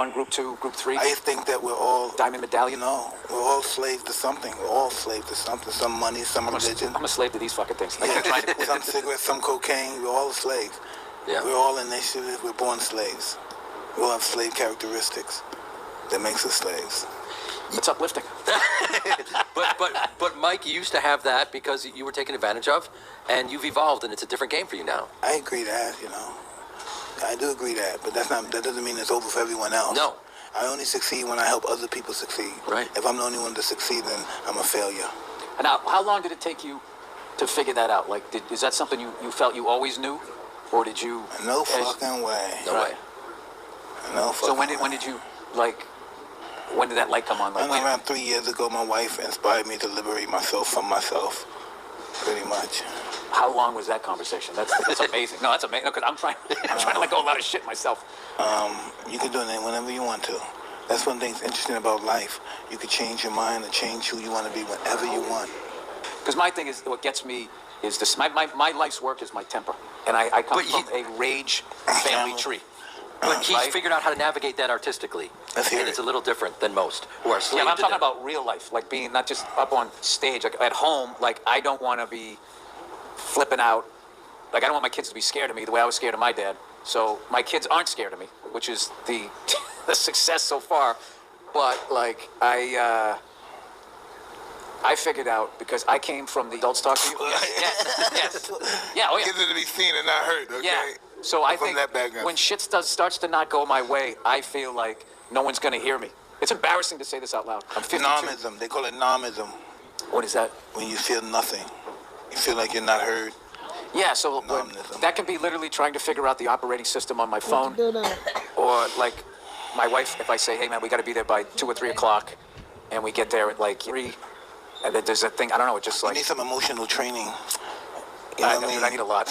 1, Group 2, Group 3? I think that we're all... Diamond Medallion? No, we're all slaves to something. We're all slaves to something. Some money, some religion. I'm a slave to these fucking things. Yeah, some cigarettes, some cocaine. We're all slaves. Yeah. We're all initiative. We're born slaves. We all have slave characteristics that makes us slaves. It's uplifting. but Mike, you used to have that because you were taken advantage of, and you've evolved, and it's a different game for you now. I agree that, I do agree that, but that doesn't mean it's over for everyone else. No. I only succeed when I help other people succeed. Right. If I'm the only one to succeed, then I'm a failure. And now, how long did it take you to figure that out? Like, is that something you felt you always knew, or did you? No fucking way. No way. No fucking So when did you, like, when did that light come on? Like, around 3 years ago, my wife inspired me to liberate myself from myself, pretty much. How long was that conversation? That's amazing. No, that's amazing. Because I'm trying to let go a lot of shit myself. You can do it whenever you want to. That's one thing that's interesting about life. You can change your mind and change who you want to be whenever you want. Because my thing is, what gets me is this. My life's work is my temper, and I come from a rage family tree. But he's figured out how to navigate that artistically. And it's a little different than most who are slaves. Yeah, but I'm talking about real life, like being not just up on stage, like at home. Like I don't want to be flipping out. Like I don't want my kids to be scared of me the way I was scared of my dad. So my kids aren't scared of me, which is the the success so far. But like I figured out because I came from the adults talk to you. Yes. Yeah. Oh yeah. Get it to be seen and not heard. Okay. Yeah. So I think when shit starts to not go my way, I feel like no one's going to hear me. It's embarrassing to say this out loud. I'm 52. Nomism. They call it nomism. What is that? When you feel nothing. You feel like you're not heard. Yeah, so that can be literally trying to figure out the operating system on my phone. Or like my wife, if I say, hey man, we got to be there by 2 or 3 o'clock, and we get there at like 3, and then there's that thing, I don't know, it just like... You need some emotional training. You know what I mean? I need a lot.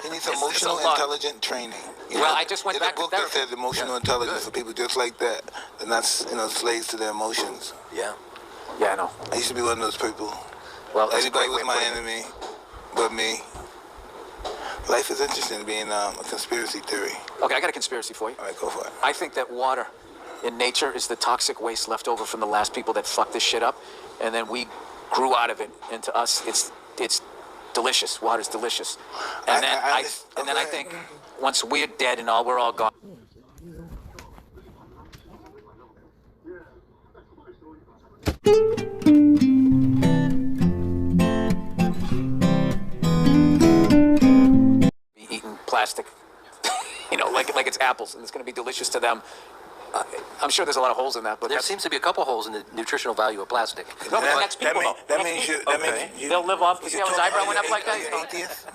You need some emotional intelligent training. Well, I just went back to therapy. There's a book that says emotional intelligence for people just like that. They're not, slaves to their emotions. Yeah. Yeah, I know. I used to be one of those people. Well, everybody was my enemy, but me. Life is interesting, being a conspiracy theory. Okay, I got a conspiracy for you. All right, go for it. I think that water in nature is the toxic waste left over from the last people that fucked this shit up, and then we grew out of it. And to us, it's delicious. Water's delicious. And then I think once we're dead and we're all gone. Be eating plastic, like it's apples, and it's going to be delicious to them. I'm sure there's a lot of holes in that, but there seems to be a couple holes in the nutritional value of plastic. No, that's people, that means they'll live off. You see how his eyebrow went up like that? Are you atheist?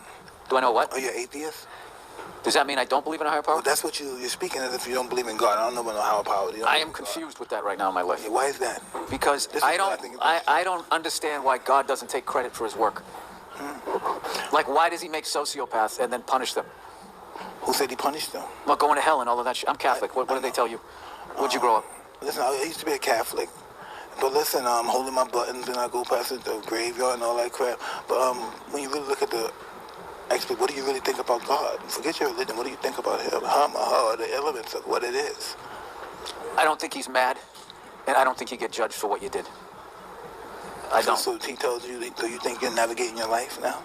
Do I know what? Are you atheist? Does that mean I don't believe in a higher power? Well, that's what you're speaking as if you don't believe in God. I don't know about no higher power. I am confused with that right now in my life. Why is that? Because I don't understand why God doesn't take credit for his work. Like, why does he make sociopaths and then punish them? Who said he punished them? Well, going to hell and all of that shit. I'm Catholic. What did they tell you? Where'd you grow up? Listen, I used to be a Catholic. But listen, I'm holding my buttons and I go past the graveyard and all that crap. But when you really look at what do you really think about God? Forget your religion. What do you think about him? The elements of what it is. I don't think he's mad, and I don't think you get judged for what you did. I don't. So he tells you, so you think you're navigating your life now?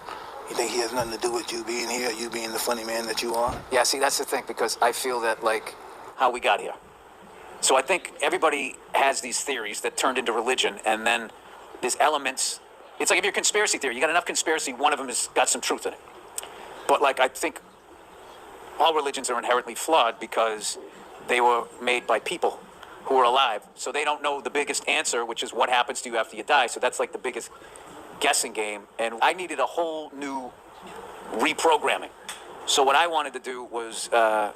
You think he has nothing to do with you being here, you being the funny man that you are? Yeah, see, that's the thing, because I feel that, like, how we got here. So I think everybody has these theories that turned into religion, and then there's elements. It's like if you're a conspiracy theory, you got enough conspiracy, one of them has got some truth in it. But, like, I think all religions are inherently flawed because they were made by people who are alive. So they don't know the biggest answer, which is what happens to you after you die. So that's like the biggest guessing game. And I needed a whole new reprogramming. So what I wanted to do was, I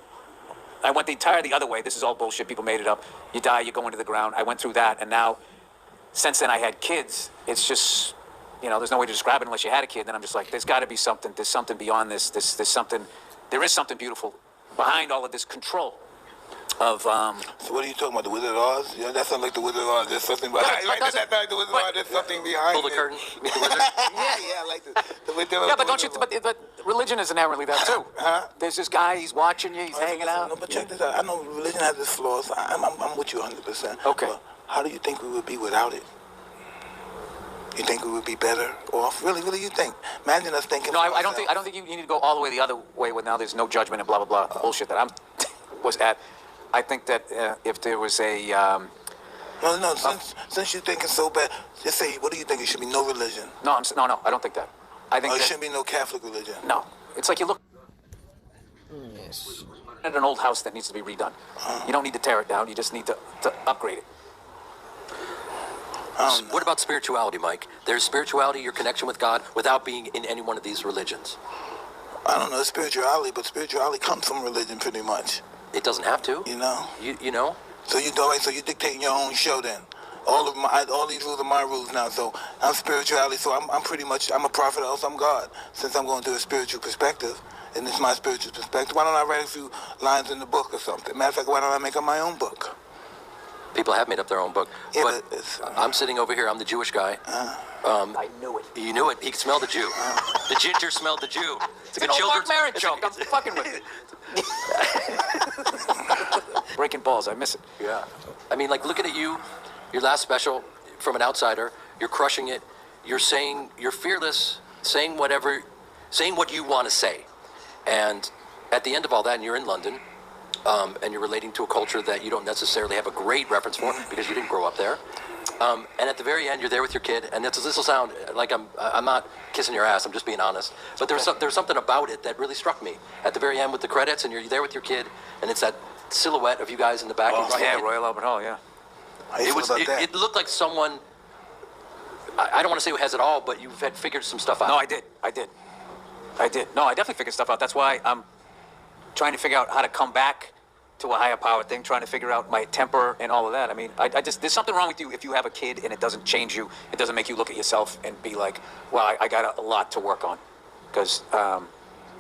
went the other way. This is all bullshit. People made it up. You die, you go into the ground. I went through that. And now, since then I had kids, it's just... there's no way to describe it unless you had a kid. Then I'm just like, there's got to be something. There's something beyond this. There is something beautiful behind all of this control. So what are you talking about? The Wizard of Oz? Yeah, that sounds like the Wizard of Oz. There's something behind it. That sounds like the Wizard of Oz. There's something behind it. Pull the curtain. Meet the wizard. Yeah, I like the Wizard of Oz. Yeah, but don't you? But religion is inherently that too. Huh? There's this guy. He's watching you. He's hanging out. No, but check this out. I know religion has its flaws. I'm with you 100%. Okay. But how do you think we would be without it? You think we would be better off? Really, you think? Imagine us thinking. No, I don't think. I don't think you need to go all the way the other way. Where now there's no judgment and blah blah blah bullshit that I'm was at. I think that if there was a No, since you're thinking so bad, just say, what do you think? It should be no religion. no, I don't think that. I think Or it that, shouldn't be no Catholic religion. no. It's like you look at an old house that needs to be redone. You don't need to tear it down. You just need to upgrade it. What about spirituality, Mike? There's spirituality, your connection with God, without being in any one of these religions. I don't know spirituality, but spirituality comes from religion pretty much. It doesn't have to. You know? You know? So you're dictating your own show then. All these rules are my rules now. So I'm spirituality. So I'm pretty much, I'm a prophet, else I'm God. Since I'm going through a spiritual perspective, and it's my spiritual perspective, why don't I write a few lines in the book or something? Matter of fact, why don't I make up my own book? People have made up their own book. Yeah, but I'm sitting over here. I'm the Jewish guy. I knew it. You knew it. He could smell the Jew. The ginger smelled the Jew. It's an old Mark Maron joke. I'm fucking with it. Breaking balls. I miss it. Yeah. I mean, like, looking at you, your last special, from an outsider, you're crushing it. You're fearless, saying what you want to say. And at the end of all that, and you're in London, and you're relating to a culture that you don't necessarily have a great reference for because you didn't grow up there. And at the very end, you're there with your kid, and this will sound like I'm not kissing your ass. I'm just being honest. But there's something about it that really struck me. At the very end with the credits, and you're there with your kid, and it's that silhouette of you guys in the back. Yeah, Royal Albert Hall. Yeah. It looked like someone. I don't want to say who has it all, but you had figured some stuff out. No, I did. No, I definitely figured stuff out. That's why I'm trying to figure out how to come back to a higher power thing, trying to figure out my temper and all of that. I mean, I just, there's something wrong with you if you have a kid and it doesn't change you. It doesn't make you look at yourself and be like, well, I got a lot to work on. Because,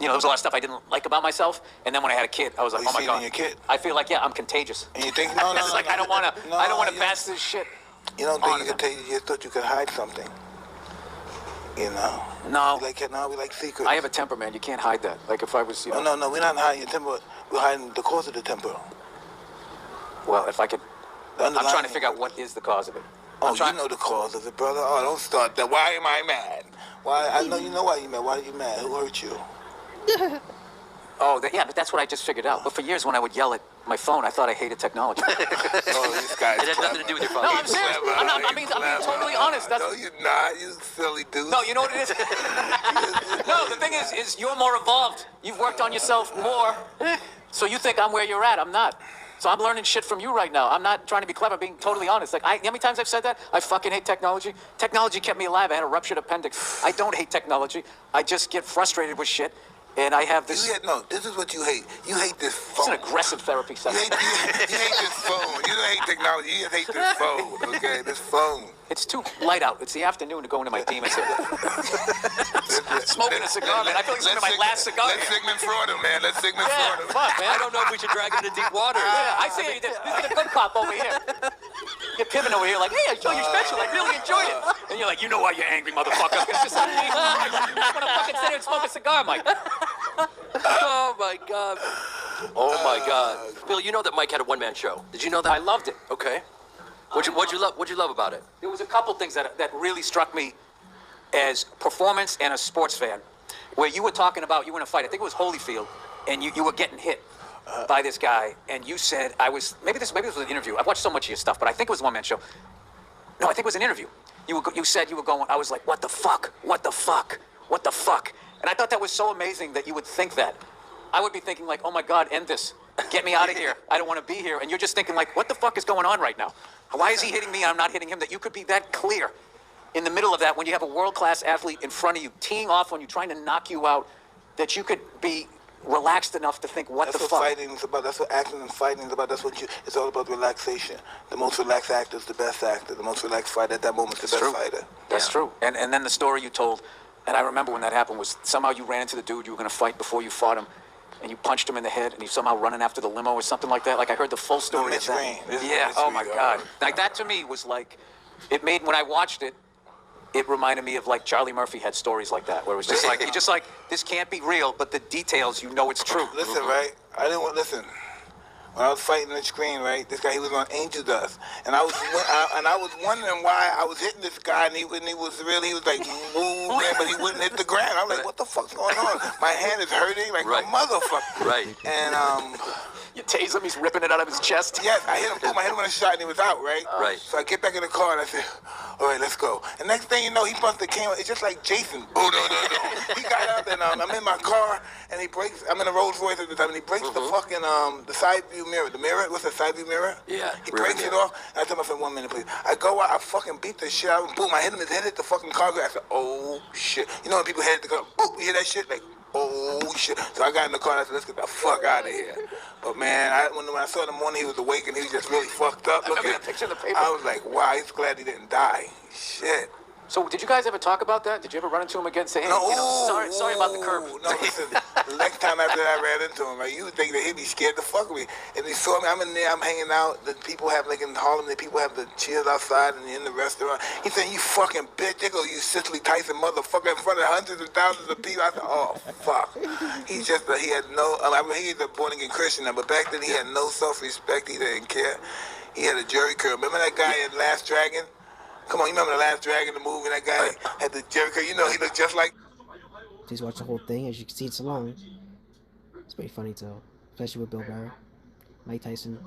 there was a lot of stuff I didn't like about myself. And then when I had a kid, I was like, oh my God. In your kid? I feel like, yeah, I'm contagious. And you think, no. It's like, I don't want to pass this shit. You don't think you thought you could hide something? You know? No. We like secrets. I have a temper, man. You can't hide that. Like if I was, No, we're not hiding your temper. We're hiding the cause of the temper. Well, if I could, I'm trying to figure out what is the cause of it. Oh, you know the cause of it, brother. Oh, don't start that. Why am I mad? Why? I know you know why you're mad. Why are you mad? Who hurt you? Yeah, but that's what I just figured out. But for years, when I would yell at my phone, I thought I hated technology. This guy's It had nothing to do with your phone. No, I'm serious. I'm being totally honest. No, you're not. You silly dude. No, you know what it is? No, the thing is you're more evolved. You've worked on yourself more. So you think I'm where you're at. I'm not. So I'm learning shit from you right now. I'm not trying to be clever. I'm being totally honest. Like, how many times I've said that? I fucking hate technology. Technology kept me alive. I had a ruptured appendix. I don't hate technology. I just get frustrated with shit. And I have this. This is what you hate. You hate this phone. It's an aggressive therapy session. You hate this phone. You don't hate technology. You just hate this phone. Okay, this phone. It's too light out. It's the afternoon to go into my demons here. Smoking a cigar, man. I feel like it's one of my last cigars. Let's Sigmund Freud him, man. Let's Sigmund Freud him. Fuck, man. I don't know if we should drag him into deep water. Yeah, I see you. This is a good cop over here. You're pivoting over here like, hey, I saw your special. I really enjoyed it. And you're like, you know why you're angry, motherfucker. It's just I want to fucking sit here and smoke a cigar, Mike. Oh my God. Oh my God. Bill, you know that Mike had a one-man show. Did you know that? I loved it. Okay. What'd you love about it? There was a couple things that really struck me as performance and a sports fan, where you were talking about you were in a fight. I think it was Holyfield, and you were getting hit by this guy, and you said maybe this was an interview. I've watched so much of your stuff, but I think it was a one-man show. No, I think it was an interview. You said you were going. I was like, what the fuck? What the fuck? What the fuck? And I thought that was so amazing that you would think that. I would be thinking like, oh my God, end this. Get me out of here. I don't want to be here. And you're just thinking like, what the fuck is going on right now? Why is he hitting me and I'm not hitting him? That you could be that clear in the middle of that when you have a world-class athlete in front of you, teeing off on you, trying to knock you out, that you could be relaxed enough to think, what the fuck? That's what fighting is about. That's what acting and fighting is about. It's all about relaxation. The most relaxed actor is the best actor. The most relaxed fighter at that moment is the best fighter. That's true. And then the story you told, and I remember when that happened, was somehow you ran into the dude you were going to fight before you fought him, and you punched him in the head, and he's somehow running after the limo or something like that. Like I heard the full story of that. Yeah. Oh my God. Like that to me was like, it made when I watched it. It reminded me of like Charlie Murphy had stories like that, where it was just like, just like, this can't be real, but the details, you know it's true. Listen, right? I didn't want, listen. When I was fighting the screen, right, this guy, he was on angel dust. And I was wondering why I was hitting this guy, and he was like moving, but he wouldn't hit the ground. I was like, what the fuck's going on? My hand is hurting like a motherfucker. Right. And, you tase him, he's ripping it out of his chest. yes, I hit him, boom, I hit him with a shot, and he was out, right? Right. So I get back in the car, and I said, all right, let's go. And next thing you know, he bumped the camera. It's just like Jason. Oh, no. He got out, and I'm in my car, and he breaks, I'm in a Rolls Royce at the time, and he breaks the fucking, the side view mirror. The mirror, what's the side view mirror? Yeah. He breaks it off, and I tell my friend, 1 minute, please. I go out, I fucking beat the shit out of him, boom, I hit him, his head hit the fucking car. I said, oh, shit. You know when people hit the car, boom, you hear that shit? Like, oh, shit. So I got in the car, and I said, let's get the fuck out of here. But, man, when I saw him in the morning, he was awake, and he was just really fucked up. I remember that picture in the paper. I was like, wow, he's glad he didn't die. Shit. So did you guys ever talk about that? Did you ever run into him again and say, hey, No, you know, sorry about the curb? No, listen, the next time after I ran into him, like, you would think that he'd be scared to fuck with me. And he saw me, I'm in there, I'm hanging out, the people have, like in Harlem, the people have the chairs outside and in the restaurant. He said, you fucking bitch, they go, you Cicely Tyson motherfucker in front of hundreds of thousands of people. I said, oh, fuck. He had no, I mean, he's a born-again Christian now, but back then he had no self-respect, he didn't care. He had a jerry curl. Remember that guy in Last Dragon? Come on, you remember The Last Dragon, the movie? That guy had the jerry curl. You know, he looked just like... Please watch the whole thing. As you can see, it's long. It's pretty funny, too. Especially with Bill Burr, Mike Tyson,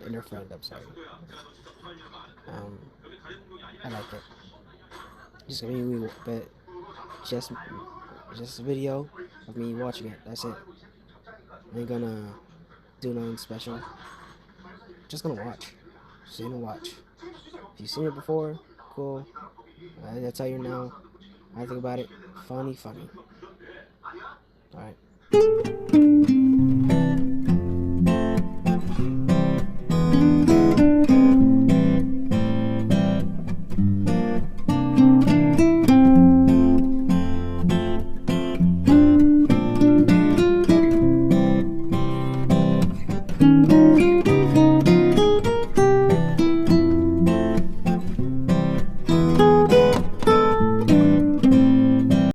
and their friend, I'm sorry. I like it. Just a video of me watching it. That's it. I ain't gonna do nothing special. Just gonna watch. Just gonna watch. If you've seen it before, cool. I'll tell you now. I think about it. Funny. Alright.